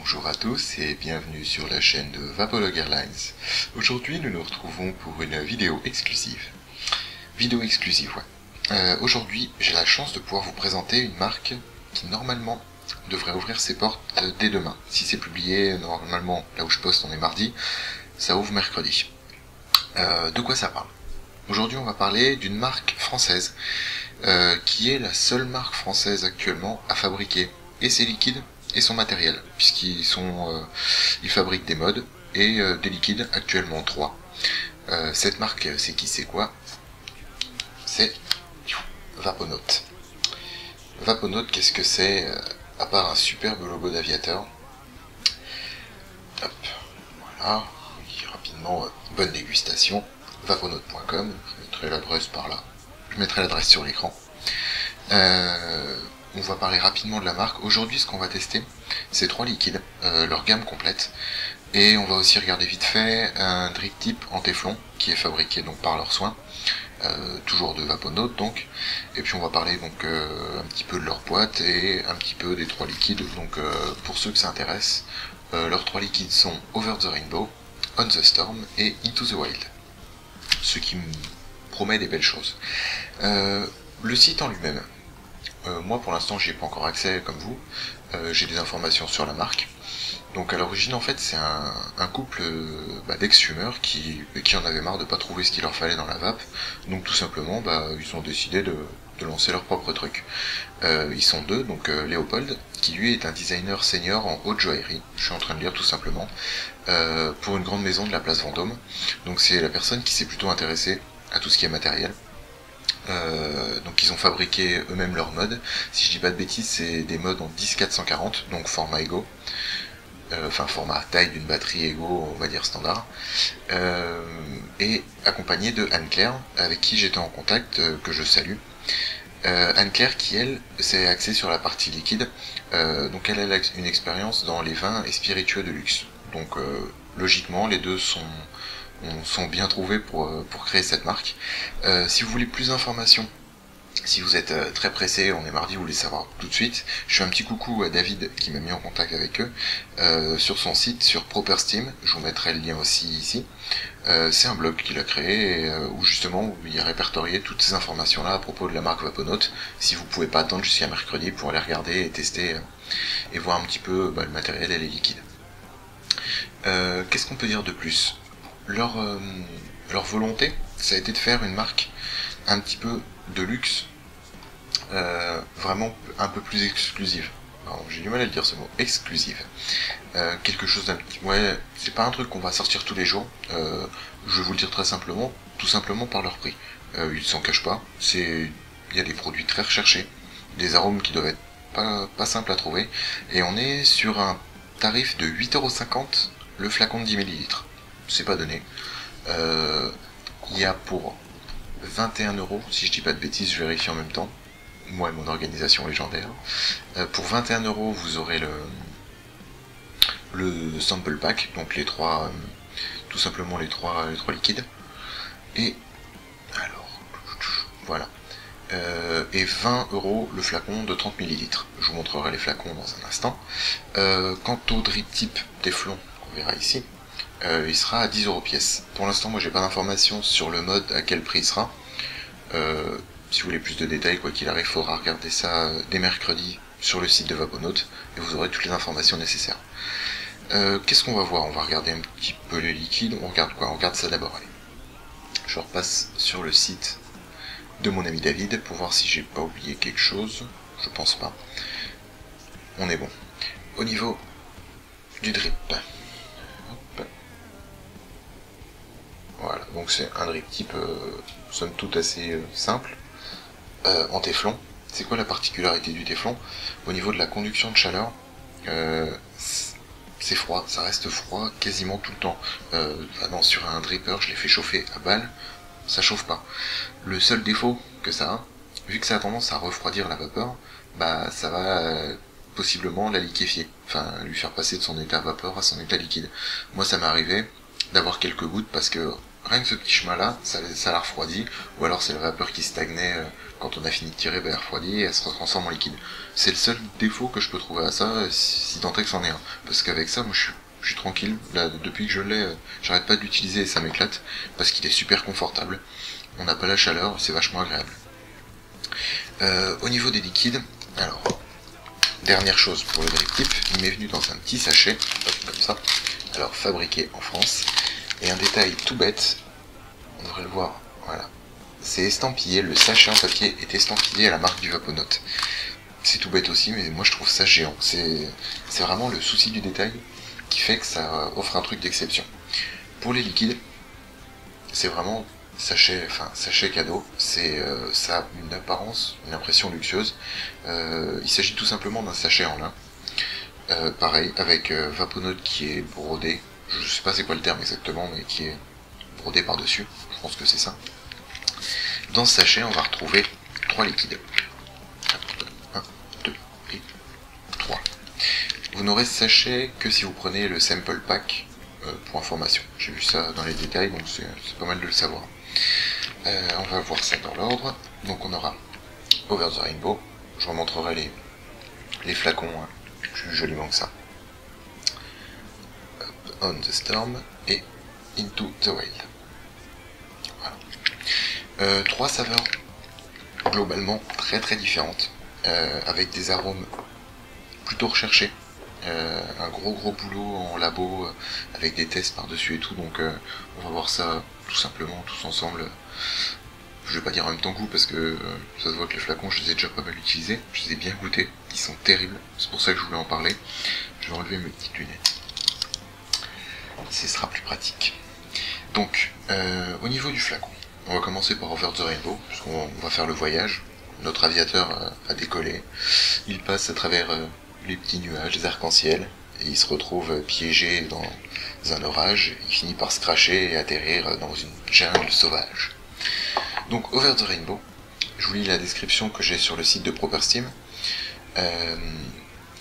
Bonjour à tous et bienvenue sur la chaîne de Vapolog Airlines. Aujourd'hui nous nous retrouvons pour une vidéo exclusive. Aujourd'hui j'ai la chance de pouvoir vous présenter une marque qui normalement devrait ouvrir ses portes dès demain. Si c'est publié, normalement là où je poste on est mardi, ça ouvre mercredi. De quoi ça parle? Aujourd'hui on va parler d'une marque française qui est la seule marque française actuellement à fabriquer et ses liquides et son matériel, puisqu'ils ils fabriquent des modes et des liquides, actuellement 3. Cette marque, c'est qui, c'est quoi? C'est Vaponote. Vaponote, qu'est-ce que c'est à part un superbe logo d'aviateur? Hop, voilà, oui, rapidement, bonne dégustation. Vaponote.com, je mettrai l'adresse par là. Je mettrai l'adresse sur l'écran. On va parler rapidement de la marque. Aujourd'hui, ce qu'on va tester, c'est 3 liquides, leur gamme complète. Et on va aussi regarder vite fait un drip tip en téflon qui est fabriqué donc par leurs soins, toujours de Vaponote donc. Et puis on va parler donc un petit peu de leur boîte et un petit peu des 3 liquides. Donc pour ceux que ça intéresse, leurs 3 liquides sont Over the Rainbow, On the Storm et Into the Wild. Ce qui me promet des belles choses. Le site en lui-même. Moi pour l'instant j'y ai pas encore accès comme vous, j'ai des informations sur la marque. Donc à l'origine en fait c'est un couple d'ex-fumeurs qui en avait marre de pas trouver ce qu'il leur fallait dans la vape. Donc tout simplement ils ont décidé de lancer leur propre truc. Ils sont deux, donc Léopold, qui lui est un designer senior en haute joaillerie, je suis en train de lire tout simplement, pour une grande maison de la place Vendôme. Donc c'est la personne qui s'est plutôt intéressée à tout ce qui est matériel. Donc ils ont fabriqué eux-mêmes leurs modes. Si je dis pas de bêtises, c'est des modes en 10-440, donc format Ego, enfin format taille d'une batterie Ego, on va dire standard, et accompagné de Anne-Claire, avec qui j'étais en contact, que je salue. Anne-Claire qui elle s'est axée sur la partie liquide, donc elle a une expérience dans les vins et spiritueux de luxe. Donc logiquement les deux sont bien trouvés pour créer cette marque. Si vous voulez plus d'informations, si vous êtes très pressé, on est mardi, vous voulez savoir tout de suite, je fais un petit coucou à David qui m'a mis en contact avec eux sur son site, sur ProperSteam, je vous mettrai le lien aussi ici. C'est un blog qu'il a créé où justement il y a répertorié toutes ces informations là à propos de la marque Vaponote, si vous pouvez pas attendre jusqu'à mercredi pour aller regarder et tester et voir un petit peu le matériel et les liquides. Qu'est-ce qu'on peut dire de plus? Leur volonté, ça a été de faire une marque un petit peu de luxe, vraiment un peu plus exclusive. J'ai du mal à le dire ce mot, exclusive. Quelque chose d'un petit... Ouais, c'est pas un truc qu'on va sortir tous les jours, je vais vous le dire très simplement, tout simplement par leur prix. Ils s'en cachent pas, il y a des produits très recherchés, des arômes qui doivent être pas simples à trouver, et on est sur un tarif de 8,50€ le flacon de 10 ml. C'est pas donné. Il y a pour 21€, si je dis pas de bêtises, je vérifie en même temps, moi et mon organisation légendaire. Pour 21€, vous aurez le sample pack, donc tout simplement les trois liquides. Et alors, voilà. Et 20€ le flacon de 30 ml. Je vous montrerai les flacons dans un instant. Quant au drip tip téflon, qu'on verra ici, il sera à 10€ pièce. Pour l'instant, moi j'ai pas d'informations sur le mode, à quel prix il sera. Si vous voulez plus de détails, quoi qu'il arrive, il faudra regarder ça dès mercredi sur le site de Vaponote et vous aurez toutes les informations nécessaires. Qu'est-ce qu'on va voir? On va regarder un petit peu les liquides. On regarde quoi? On regarde ça d'abord. Allez. Je repasse sur le site de mon ami David pour voir si j'ai pas oublié quelque chose. Je pense pas. On est bon. Au niveau du drip. Voilà, donc c'est un drip type somme toute assez simple, en téflon. C'est quoi la particularité du téflon? Au niveau de la conduction de chaleur, c'est froid, ça reste froid quasiment tout le temps. Sur un dripper, je l'ai fait chauffer à balle, ça chauffe pas. Le seul défaut que ça a, vu que ça a tendance à refroidir la vapeur, ça va possiblement la liquéfier, enfin lui faire passer de son état vapeur à son état liquide. Moi ça m'est arrivé d'avoir quelques gouttes parce que rien que ce petit chemin là, ça la refroidit, ou alors c'est la vapeur qui stagnait quand on a fini de tirer, elle refroidit et elle se transforme en liquide. C'est le seul défaut que je peux trouver à ça, si tant est que c'en est un. Parce qu'avec ça, moi je suis tranquille, là depuis que je l'ai, j'arrête pas de l'utiliser et ça m'éclate, parce qu'il est super confortable, on n'a pas la chaleur, c'est vachement agréable. Au niveau des liquides, alors, dernière chose pour le drip tip, il m'est venu dans un petit sachet, comme ça, alors fabriqué en France, et un détail tout bête, on devrait le voir, voilà, c'est estampillé, le sachet en papier est estampillé à la marque du Vaponote. C'est tout bête aussi, mais moi je trouve ça géant, c'est vraiment le souci du détail qui fait que ça offre un truc d'exception. Pour les liquides, c'est vraiment sachet cadeau, ça a une apparence, une impression luxueuse. Il s'agit tout simplement d'un sachet en lin, pareil, avec Vaponote qui est brodé, je sais pas c'est quoi le terme exactement, mais qui est brodé par-dessus, je pense que c'est ça. Dans ce sachet, on va retrouver 3 liquides. 1, 2 et 3. Vous n'aurez ce sachet que si vous prenez le sample pack, pour information. J'ai vu ça dans les détails, donc c'est pas mal de le savoir. On va voir ça dans l'ordre. Donc on aura Over the Rainbow, je remontrerai les flacons plus joliment que ça. On the Storm et Into the Wild. Voilà. 3 saveurs globalement très très différentes, avec des arômes plutôt recherchés. Un gros boulot en labo avec des tests par-dessus et tout, donc on va voir ça tout simplement tous ensemble. Je vais pas dire en même temps goût parce que ça se voit que les flacons je les ai déjà pas mal utilisés, je les ai bien goûtés, ils sont terribles, c'est pour ça que je voulais en parler. Je vais enlever mes petites lunettes, ce sera plus pratique. Donc au niveau du flacon, on va commencer par Over the Rainbow, puisqu'on va faire le voyage. Notre aviateur a décollé, il passe à travers les petits nuages, les arcs-en-ciel, et il se retrouve piégé dans un orage, il finit par se cracher et atterrir dans une jungle sauvage. Donc Over the Rainbow, je vous lis la description que j'ai sur le site de Propersteam.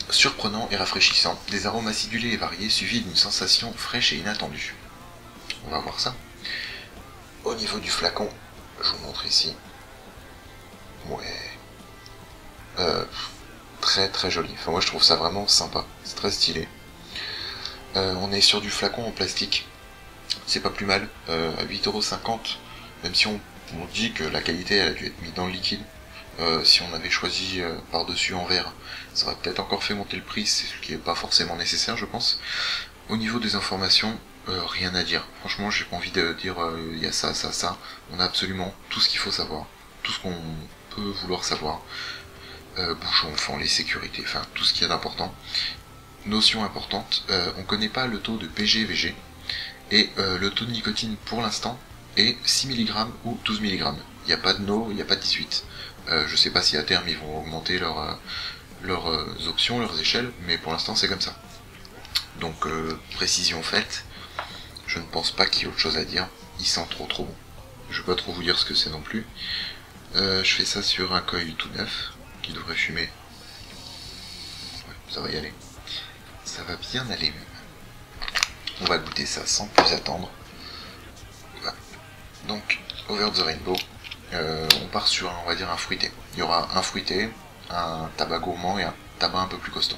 Surprenant et rafraîchissant, des arômes acidulés et variés suivis d'une sensation fraîche et inattendue. On va voir ça. Au niveau du flacon, je vous montre ici. Ouais. Très très joli. Enfin moi je trouve ça vraiment sympa. C'est très stylé. On est sur du flacon en plastique. C'est pas plus mal. À 8,50€, même si on dit que la qualité elle a dû être mise dans le liquide. Si on avait choisi par-dessus en verre, ça aurait peut-être encore fait monter le prix, ce qui n'est pas forcément nécessaire je pense. Au niveau des informations, rien à dire. Franchement j'ai pas envie de dire il y a ça, ça, ça. On a absolument tout ce qu'il faut savoir. Tout ce qu'on peut vouloir savoir. Bouchons, enfant, les sécurités, enfin tout ce qu'il y a d'important. Notion importante, on connaît pas le taux de PG-VG, et le taux de nicotine pour l'instant est 6 mg ou 12 mg. Il n'y a pas de no, il n'y a pas de 18. Je sais pas si à terme ils vont augmenter leurs options, leurs échelles, mais pour l'instant c'est comme ça. Donc précision faite, je ne pense pas qu'il y ait autre chose à dire, il sent trop bon. Je vais pas trop vous dire ce que c'est non plus. Je fais ça sur un coil tout neuf, qui devrait fumer. Ouais, ça va y aller. Ça va bien aller même. On va goûter ça sans plus attendre. Voilà. Donc, Over the Rainbow, on part sur on va dire un fruité. Il y aura un fruité, un tabac gourmand et un tabac un peu plus costaud.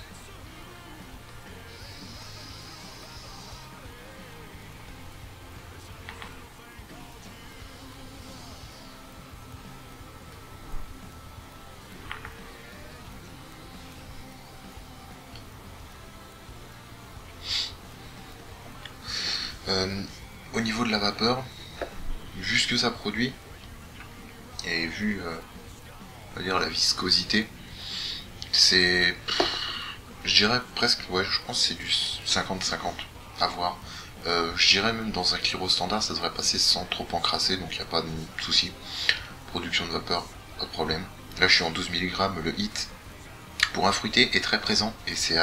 Au niveau de la vapeur, vu ce que ça produit, et vu on va dire la viscosité, c'est, je dirais presque, ouais, je pense que c'est du 50-50 à voir. Je dirais même dans un Cliro standard ça devrait passer sans trop encrasser, donc il n'y a pas de souci. Production de vapeur, pas de problème. Là je suis en 12 mg, le hit pour un fruité est très présent et c'est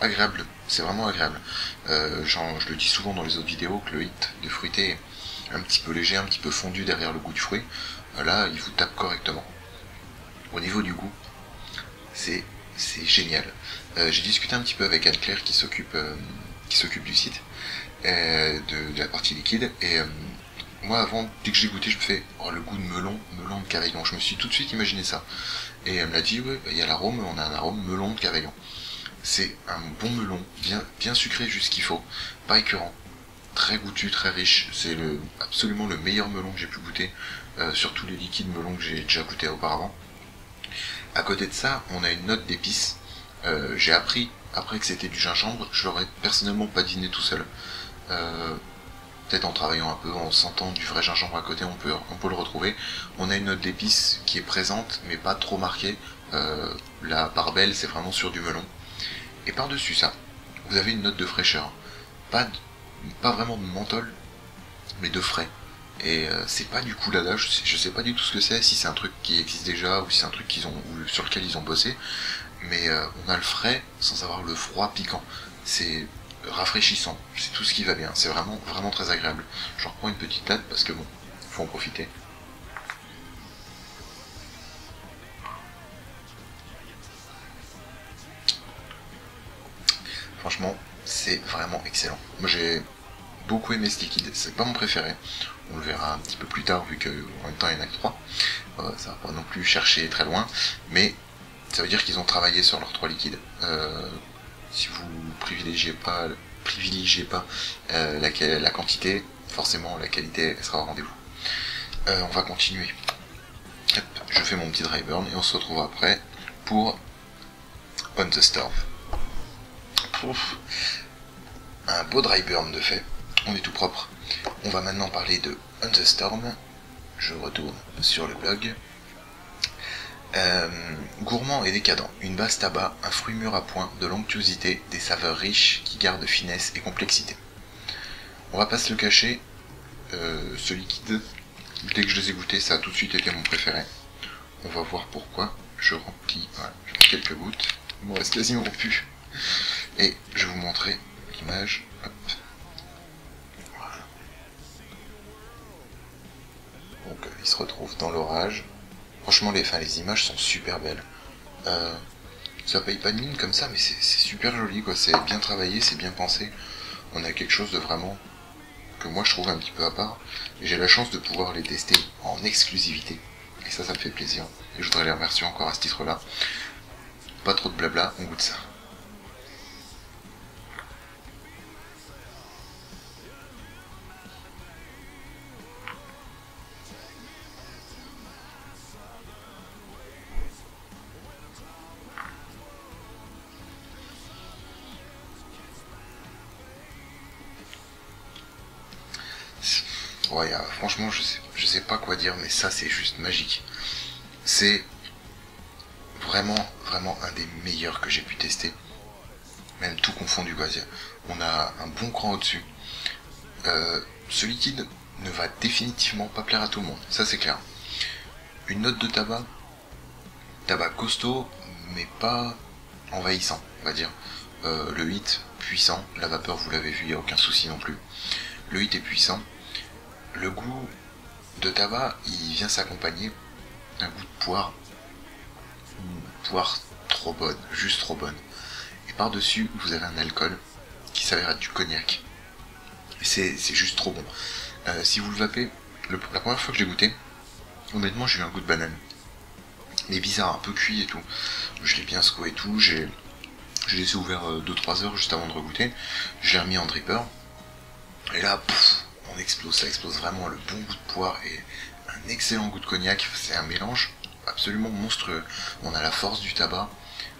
agréable, c'est vraiment agréable. Je le dis souvent dans les autres vidéos que le hit de fruité est un petit peu léger, un petit peu fondu derrière le goût du fruit. Là, il vous tape correctement. Au niveau du goût, c'est génial. J'ai discuté un petit peu avec Anne-Claire qui s'occupe du site, de la partie liquide, et moi avant, dès que j'ai goûté, je me fais oh, le goût de melon de Cavaillon, je me suis tout de suite imaginé ça, et elle me l'a dit, ouais, il y a l'arôme, on a un arôme melon de Cavaillon. C'est un bon melon, bien sucré juste ce qu'il faut, pas écœurant, très goûtu, très riche, c'est absolument le meilleur melon que j'ai pu goûter sur tous les liquides melons que j'ai déjà goûté auparavant. À côté de ça, on a une note d'épices. J'ai appris après que c'était du gingembre, je l'aurais personnellement pas deviné tout seul. Peut-être en travaillant un peu, en sentant du vrai gingembre à côté, on peut le retrouver. On a une note d'épices qui est présente, mais pas trop marquée. La part belle, c'est vraiment sur du melon. Et par-dessus ça, vous avez une note de fraîcheur. Pas vraiment de menthol, mais de frais. Et c'est pas du coulada, je sais pas du tout ce que c'est, si c'est un truc qui existe déjà, ou si c'est un truc sur lequel ils ont bossé. Mais on a le frais sans avoir le froid piquant. C'est rafraîchissant, c'est tout ce qui va bien, c'est vraiment très agréable. Je reprends une petite date parce que bon, faut en profiter. Franchement, c'est vraiment excellent. Moi j'ai beaucoup aimé ce liquide, c'est pas mon préféré. On le verra un petit peu plus tard vu qu'en même temps il y en a que 3. Ça va pas non plus chercher très loin, mais ça veut dire qu'ils ont travaillé sur leurs 3 liquides. Si vous privilégiez pas la quantité, forcément la qualité elle sera au rendez-vous. On va continuer. Hop, je fais mon petit dry burn et on se retrouve après pour On the Storm. Ouf. Un beau dry burn de fait, on est tout propre. On va maintenant parler de On the Storm. Je retourne sur le blog. Gourmand et décadent, une base tabac, un fruit mûr à point, de l'onctuosité, des saveurs riches qui gardent finesse et complexité. On va pas se le cacher, ce liquide, dès que je les ai goûtés, ça a tout de suite été mon préféré. On va voir pourquoi. Je remplis, voilà, je mets quelques gouttes, il me reste quasiment plus. Et je vais vous montrer l'image. Hop. Voilà. Donc il se retrouve dans l'orage. Franchement, les images sont super belles. Ça paye pas de mine comme ça, mais c'est super joli, quoi. C'est bien travaillé, c'est bien pensé. On a quelque chose de vraiment que moi je trouve un petit peu à part. Et j'ai la chance de pouvoir les tester en exclusivité. Et ça me fait plaisir. Et je voudrais les remercier encore à ce titre-là. Pas trop de blabla, on goûte ça. Ouais, franchement, je sais pas quoi dire, mais ça, c'est juste magique. C'est vraiment un des meilleurs que j'ai pu tester. Même tout confondu, quoi. On a un bon cran au-dessus. Ce liquide ne va définitivement pas plaire à tout le monde, ça c'est clair. Une note de tabac costaud, mais pas envahissant, on va dire. Le hit, puissant, la vapeur, vous l'avez vu, il n'y a aucun souci non plus. Le hit est puissant. Le goût de tabac, il vient s'accompagner d'un goût de poire. Une poire trop bonne, juste trop bonne. Et par-dessus, vous avez un alcool qui s'avère être du cognac. C'est juste trop bon. Si vous le vapez, la première fois que je l'ai goûté, honnêtement, j'ai eu un goût de banane. Mais bizarre, un peu cuit et tout. Je l'ai bien secoué et tout. J'ai laissé ouvert 2-3 heures juste avant de regoûter. J'ai remis en dripper. Et là, pouf, ça explose vraiment, le bon goût de poire et un excellent goût de cognac. C'est un mélange absolument monstrueux. On a la force du tabac,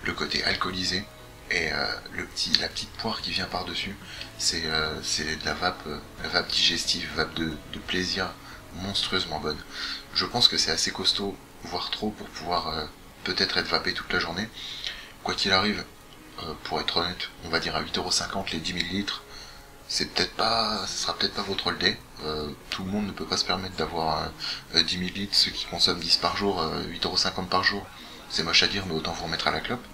le côté alcoolisé et la petite poire qui vient par-dessus. C'est de la vape digestive, vape de plaisir monstrueusement bonne. Je pense que c'est assez costaud, voire trop, pour pouvoir peut-être être vapé toute la journée. Quoi qu'il arrive, pour être honnête, on va dire à 8,50€ les 10 ml. Ce sera peut-être pas votre all-day. Tout le monde ne peut pas se permettre d'avoir 10 ml, ceux qui consomment 10 par jour, 8,50€ par jour. C'est moche à dire, mais autant vous remettre à la clope.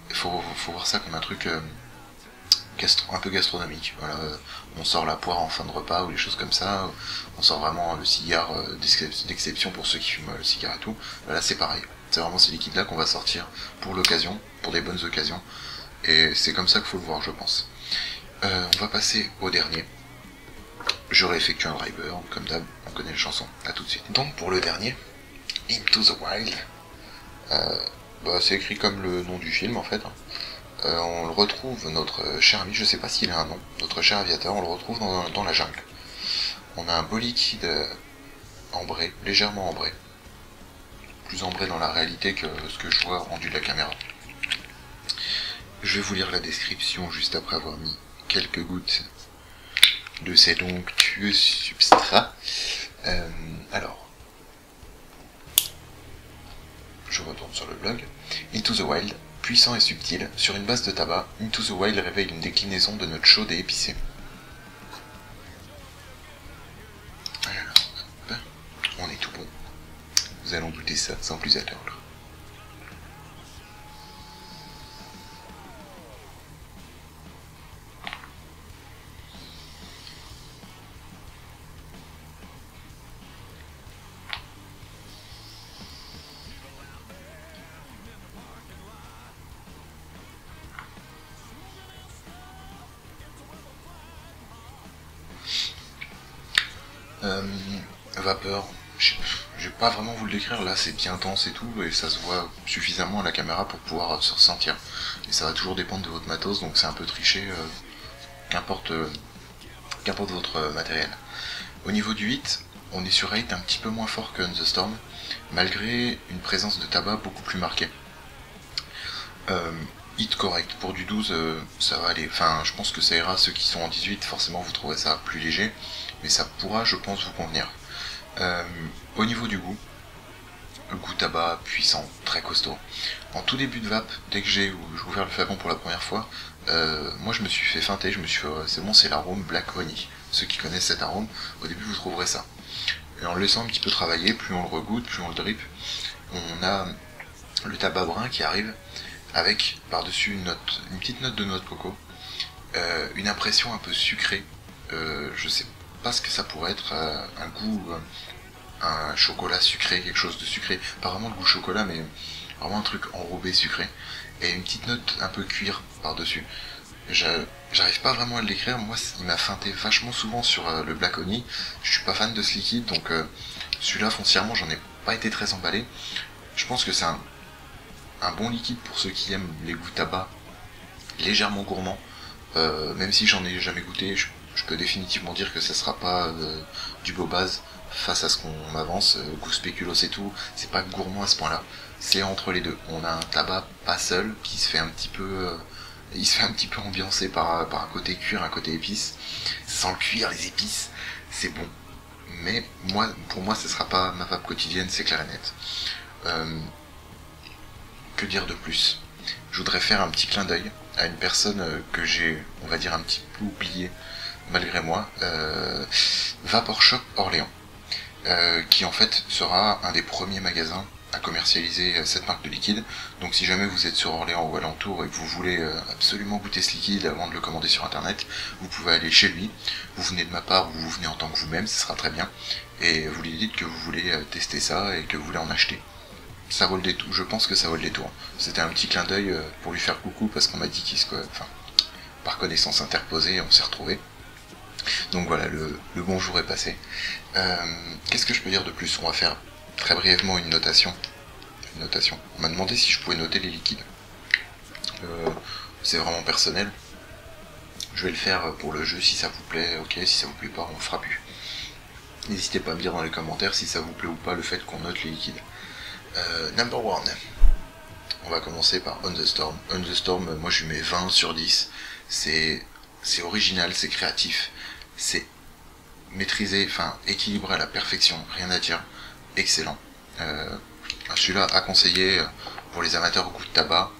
Il faut voir ça comme un truc un peu gastronomique. Voilà, on sort la poire en fin de repas ou des choses comme ça. On sort vraiment le cigare d'exception pour ceux qui fument le cigare et tout. Là c'est pareil. C'est vraiment ces liquides là qu'on va sortir pour l'occasion, pour des bonnes occasions. Et c'est comme ça qu'il faut le voir, je pense. On va passer au dernier. Je réeffectue un driver, comme d'hab, on connaît la chanson, à tout de suite. Donc pour le dernier, Into the Wild, c'est écrit comme le nom du film en fait. On le retrouve, notre cher ami, je sais pas s'il a un nom, notre cher aviateur, on le retrouve dans la jungle. On a un beau liquide ambré, légèrement ambré. Plus ambré dans la réalité que ce que je vois rendu de la caméra. Je vais vous lire la description juste après avoir mis quelques gouttes de cet onctueux substrat. Alors, je retourne sur le blog. Into the Wild, puissant et subtil, sur une base de tabac, Into the Wild réveille une déclinaison de notes chaudes et épicées. Alors, on est tout bon. Nous allons goûter ça sans plus attendre. Vapeur, je vais pas vraiment vous le décrire, là c'est bien dense et tout, et ça se voit suffisamment à la caméra pour pouvoir se ressentir. Et ça va toujours dépendre de votre matos, donc c'est un peu triché, qu'importe votre matériel. Au niveau du hit, on est sur rate un petit peu moins fort que On the Storm, malgré une présence de tabac beaucoup plus marquée. Hit correct, pour du 12 ça va aller, enfin je pense que ça ira, ceux qui sont en 18 forcément vous trouverez ça plus léger, mais ça pourra je pense vous convenir. Au niveau du goût, le goût tabac puissant, très costaud. En tout début de vape, dès que j'ai ouvert le flacon pour la première fois, moi je me suis fait feinter, je me suis fait, c'est bon, c'est l'arôme Black Honey. Ceux qui connaissent cet arôme, au début vous trouverez ça. Et en le laissant un petit peu travailler, plus on le regoute, plus on le drip, on a le tabac brun qui arrive avec par-dessus une petite note de noix de coco, une impression un peu sucrée, je sais pas ce que ça pourrait être, un goût, un chocolat sucré, quelque chose de sucré, pas vraiment le goût chocolat mais vraiment un truc enrobé sucré, et une petite note un peu cuir par-dessus. J'arrive pas vraiment à le décrire, moi il m'a feinté vachement souvent sur le Black Honey, je suis pas fan de ce liquide, donc celui-là foncièrement j'en ai pas été très emballé. Je pense que c'est un bon liquide pour ceux qui aiment les goûts tabac légèrement gourmands, même si j'en ai jamais goûté, je peux définitivement dire que ça sera pas du beau base face à ce qu'on m'avance, goût spéculoos et tout, c'est pas gourmand à ce point là, c'est entre les deux. On a un tabac pas seul qui se fait un petit peu il se fait un petit peu ambiancer par un côté cuir, un côté épice. Sans le cuir, les épices, c'est bon, mais pour moi ce sera pas ma vape quotidienne, c'est clair et net. Que dire de plus? Je voudrais faire un petit clin d'œil à une personne que j'ai, on va dire, un petit peu oubliée malgré moi, Vapor Shop Orléans, qui en fait sera un des premiers magasins à commercialiser cette marque de liquide. Donc si jamais vous êtes sur Orléans ou alentour et que vous voulez absolument goûter ce liquide avant de le commander sur internet, vous pouvez aller chez lui, vous venez de ma part ou vous venez en tant que vous-même, ce sera très bien, et vous lui dites que vous voulez tester ça et que vous voulez en acheter. Ça vaut le détour, je pense que ça vaut le détour. C'était un petit clin d'œil pour lui faire coucou parce qu'on m'a dit par connaissance interposée, on s'est retrouvés. Donc voilà, le bonjour est passé. Qu'est-ce que je peux dire de plus? On va faire très brièvement une notation. On m'a demandé si je pouvais noter les liquides. C'est vraiment personnel. Je vais le faire pour le jeu si ça vous plaît, ok, si ça vous plaît pas, on le fera plus. N'hésitez pas à me dire dans les commentaires si ça vous plaît ou pas le fait qu'on note les liquides. Number 1. On va commencer par On the Storm. On the Storm, moi je lui mets 20 sur 10. C'est original, c'est créatif, c'est maîtrisé, enfin équilibré à la perfection, rien à dire, excellent. Celui-là à conseiller pour les amateurs au goût de tabac,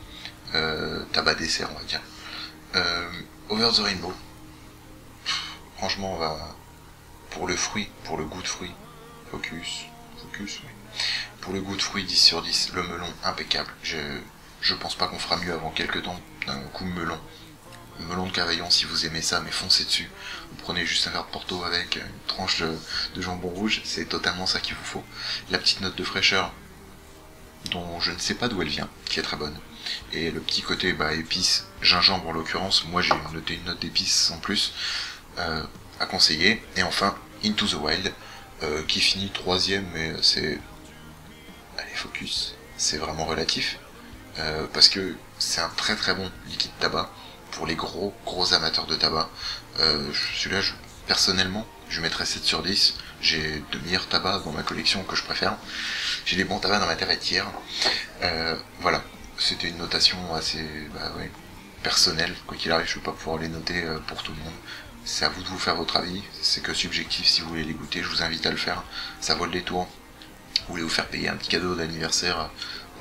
tabac dessert on va dire. Over the Rainbow, franchement on va pour le fruit, pour le goût de fruit, focus, oui. Pour le goût de fruit 10 sur 10, le melon impeccable. Je pense pas qu'on fera mieux avant quelques temps d'un coup melon. Melon de Cavaillon, si vous aimez ça, mais foncez dessus. Vous prenez juste un verre de Porto avec une tranche de jambon rouge, c'est totalement ça qu'il vous faut. La petite note de fraîcheur, dont je ne sais pas d'où elle vient, qui est très bonne. Et le petit côté épices, gingembre en l'occurrence, moi j'ai noté une note d'épices en plus, à conseiller. Et enfin Into the Wild, qui finit troisième, mais c'est... Allez, focus, c'est vraiment relatif, parce que c'est un très très bon liquide tabac pour les gros amateurs de tabac. Celui-là, personnellement, je mettrais 7 sur 10. J'ai de meilleurs tabacs dans ma collection que je préfère. J'ai des bons tabacs dans ma tabatière. Voilà, c'était une notation assez personnelle. Quoi qu'il arrive, je ne peux pas pouvoir les noter pour tout le monde. C'est à vous de vous faire votre avis, c'est que subjectif. Si vous voulez les goûter, je vous invite à le faire, ça vaut le détour. Vous voulez vous faire payer un petit cadeau d'anniversaire,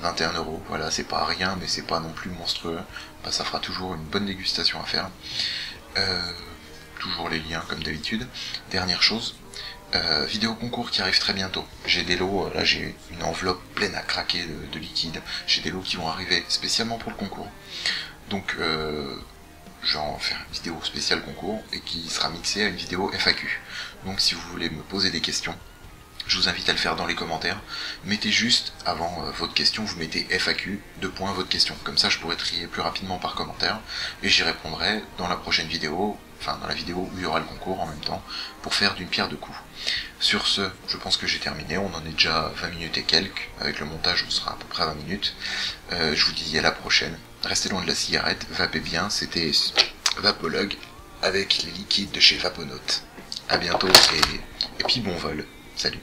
21 €, voilà, c'est pas rien, mais c'est pas non plus monstrueux, ça fera toujours une bonne dégustation à faire. Toujours les liens comme d'habitude. Dernière chose, vidéo concours qui arrive très bientôt. J'ai des lots, là j'ai une enveloppe pleine à craquer de liquide, j'ai des lots qui vont arriver spécialement pour le concours. Donc je vais en faire une vidéo spéciale concours et qui sera mixée à une vidéo FAQ. Donc si vous voulez me poser des questions, je vous invite à le faire dans les commentaires. Mettez juste, avant votre question, vous mettez FAQ, votre question. Comme ça, je pourrai trier plus rapidement par commentaire. Et j'y répondrai dans la prochaine vidéo, enfin dans la vidéo où il y aura le concours en même temps, pour faire d'une pierre deux coups. Sur ce, je pense que j'ai terminé. On en est déjà à 20 minutes et quelques. Avec le montage, on sera à peu près à 20 minutes. Je vous dis à la prochaine. Restez loin de la cigarette, vapez bien. C'était Vapologue avec les liquides de chez Vaponaut. A bientôt et puis bon vol. Salut.